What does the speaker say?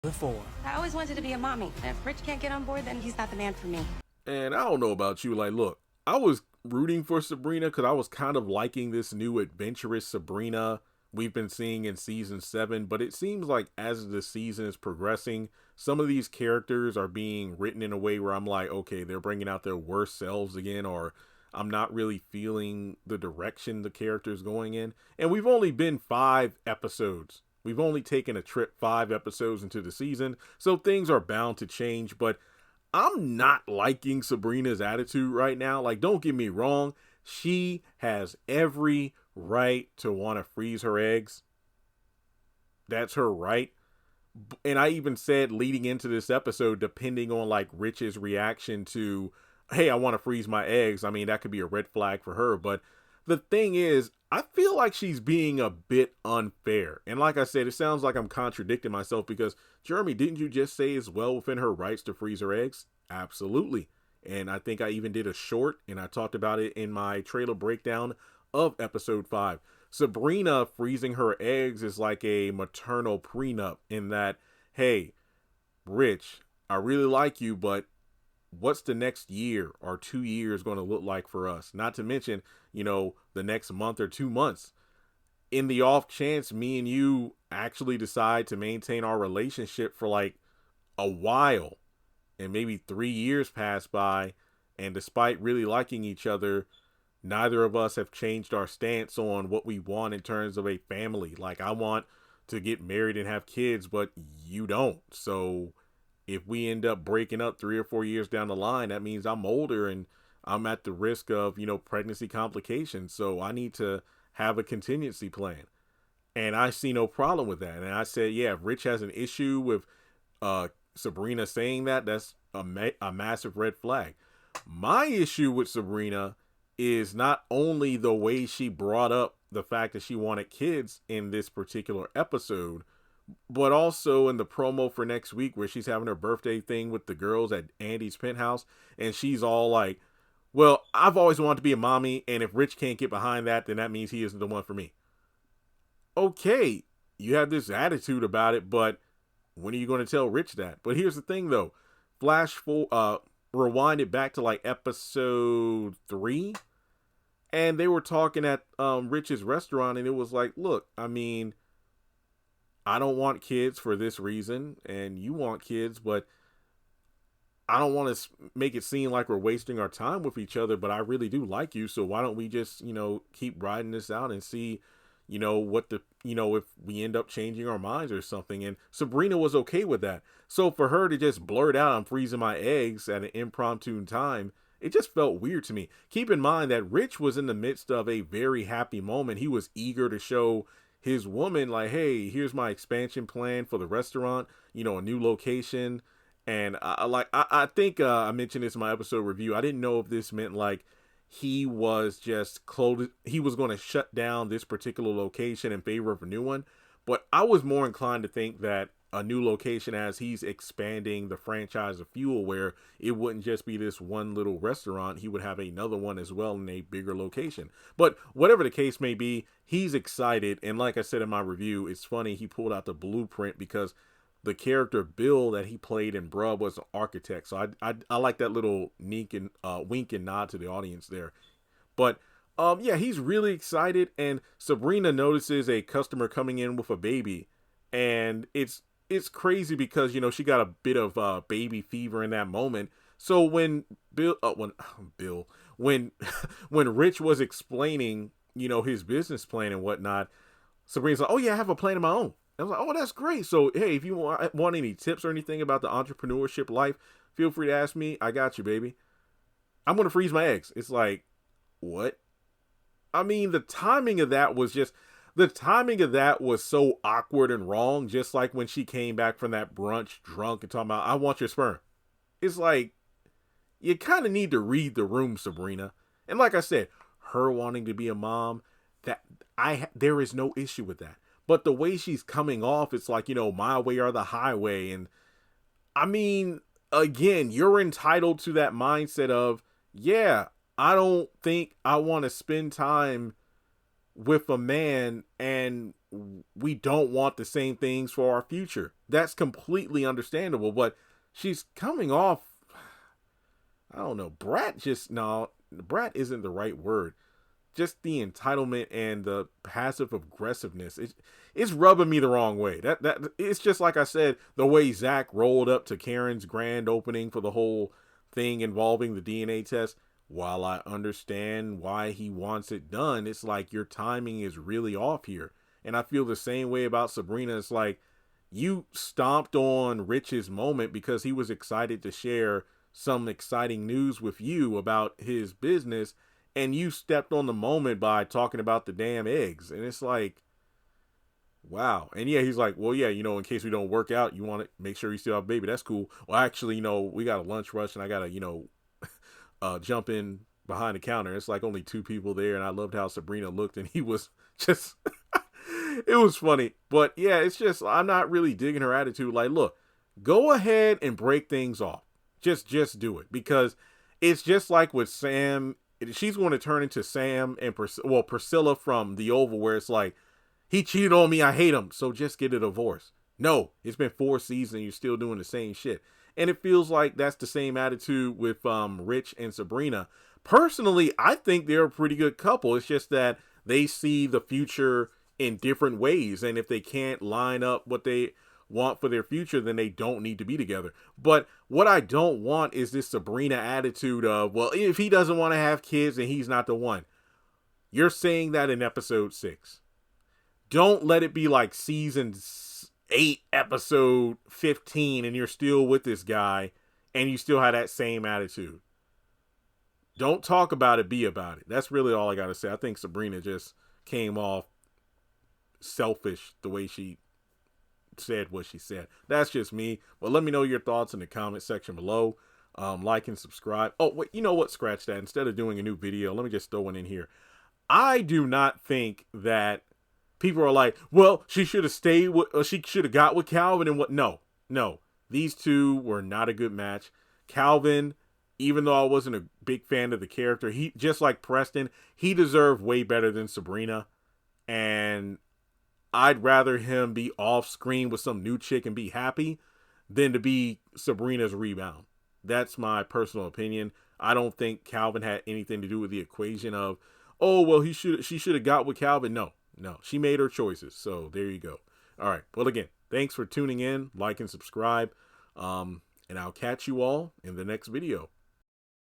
Before. I always wanted to be a mommy. If Rich can't get on board, then he's not the man for me. And I don't know about you, like, look, I was rooting for Sabrina because I was kind of liking this new adventurous Sabrina we've been seeing in season 7, but it seems like as the season is progressing, some of these characters are being written in a way where I'm like, okay, they're bringing out their worst selves again, or I'm not really feeling the direction the character's going in. And we've only been 5 episodes. We've only taken a trip 5 episodes into the season, so things are bound to change, but I'm not liking Sabrina's attitude right now. Like, don't get me wrong, she has every right to want to freeze her eggs. That's her right. And I even said leading into this episode, depending on like Rich's reaction to, hey, I want to freeze my eggs, I mean, that could be a red flag for her. But the thing is, I feel like she's being a bit unfair. And like I said, it sounds like I'm contradicting myself because, Jeremy, didn't you just say it's well within her rights to freeze her eggs? Absolutely. And I think I even did a short and I talked about it in my trailer breakdown of episode 5. Sabrina freezing her eggs is like a maternal prenup in that, hey, Rich, I really like you, but what's the next year or 2 years going to look like for us? Not to mention, the next month or 2 months. In the off chance me and you actually decide to maintain our relationship for like a while and maybe 3 years pass by, and despite really liking each other, neither of us have changed our stance on what we want in terms of a family. Like, I want to get married and have kids, but you don't. So if we end up breaking up 3 or 4 years down the line, that means I'm older and I'm at the risk of, pregnancy complications. So I need to have a contingency plan. And I see no problem with that. And I said, yeah, if Rich has an issue with Sabrina saying that, that's a massive red flag. My issue with Sabrina is not only the way she brought up the fact that she wanted kids in this particular episode, but also in the promo for next week where she's having her birthday thing with the girls at Andy's penthouse. And she's all like, well, I've always wanted to be a mommy, and if Rich can't get behind that, then that means he isn't the one for me. Okay, you have this attitude about it, but when are you going to tell Rich that? But here's the thing, though. Rewind it back to like episode 3, and they were talking at Rich's restaurant, and it was like, look, I mean, I don't want kids for this reason, and you want kids, but I don't want to make it seem like we're wasting our time with each other, but I really do like you, so why don't we just, keep riding this out and see, if we end up changing our minds or something. And Sabrina was okay with that. So for her to just blurt out, I'm freezing my eggs at an impromptu time, it just felt weird to me. Keep in mind that Rich was in the midst of a very happy moment. He was eager to show his woman, like, hey, here's my expansion plan for the restaurant, a new location. And I think I mentioned this in my episode review. I didn't know if this meant like he was going to shut down this particular location in favor of a new one. But I was more inclined to think that a new location, as he's expanding the franchise of Fuel, where it wouldn't just be this one little restaurant, he would have another one as well in a bigger location. But whatever the case may be, he's excited. And like I said in my review, it's funny, he pulled out the blueprint because the character Bill that he played in Bruh was an architect. So I like that little wink and nod to the audience there. But yeah, he's really excited. And Sabrina notices a customer coming in with a baby. And it's crazy because, she got a bit of baby fever in that moment. So when when Rich was explaining, his business plan and whatnot, Sabrina's like, oh yeah, I have a plan of my own. I was like, oh, that's great. So, hey, if you want any tips or anything about the entrepreneurship life, feel free to ask me. I got you, baby. I'm going to freeze my eggs. It's like, what? I mean, the timing of that was so awkward and wrong. Just like when she came back from that brunch drunk and talking about, I want your sperm. It's like, you kind of need to read the room, Sabrina. And like I said, her wanting to be a mom, there is no issue with that. But the way she's coming off, it's like, my way or the highway. And I mean, again, you're entitled to that mindset of, yeah, I don't think I want to spend time with a man and we don't want the same things for our future. That's completely understandable, but she's coming off, I don't know, brat isn't the right word. Just the entitlement and the passive aggressiveness. It's rubbing me the wrong way. That it's just like I said, the way Zach rolled up to Karen's grand opening for the whole thing involving the DNA test. While I understand why he wants it done, it's like your timing is really off here. And I feel the same way about Sabrina. It's like you stomped on Rich's moment because he was excited to share some exciting news with you about his business, and you stepped on the moment by talking about the damn eggs. And it's like, wow. And yeah, he's like, well, yeah, in case we don't work out, you want to make sure you still have a baby. That's cool. Well, actually, we got a lunch rush and I got to, jump in behind the counter. It's like only two people there. And I loved how Sabrina looked, and he was just, it was funny. But yeah, it's just, I'm not really digging her attitude. Like, look, go ahead and break things off. Just do it, because it's just like with Sam. She's going to turn into Sam and Priscilla from The Oval, where it's like, he cheated on me, I hate him, so just get a divorce. No, it's been 4 seasons and you're still doing the same shit. And it feels like that's the same attitude with Rich and Sabrina. Personally, I think they're a pretty good couple. It's just that they see the future in different ways, and if they can't line up what they want for their future, then they don't need to be together. But what I don't want is this Sabrina attitude of, well, if he doesn't want to have kids, then he's not the one. You're saying that in episode 6. Don't let it be like season 8, episode 15, and you're still with this guy, and you still have that same attitude. Don't talk about it, be about it. That's really all I got to say. I think Sabrina just came off selfish the way she said what she said. That's just me. But let me know your thoughts in the comment section below. Like and subscribe. Oh, wait, you know what? Scratch that. Instead of doing a new video, let me just throw one in here. I do not think that people are like, well, she should have stayed with, she should have got with Calvin and what? No. These two were not a good match. Calvin, even though I wasn't a big fan of the character, he, just like Preston, he deserved way better than Sabrina. And I'd rather him be off screen with some new chick and be happy than to be Sabrina's rebound. That's my personal opinion. I don't think Calvin had anything to do with the equation of, oh, well, she should have got with Calvin. No, she made her choices. So there you go. All right. Well, again, thanks for tuning in, like and subscribe. And I'll catch you all in the next video.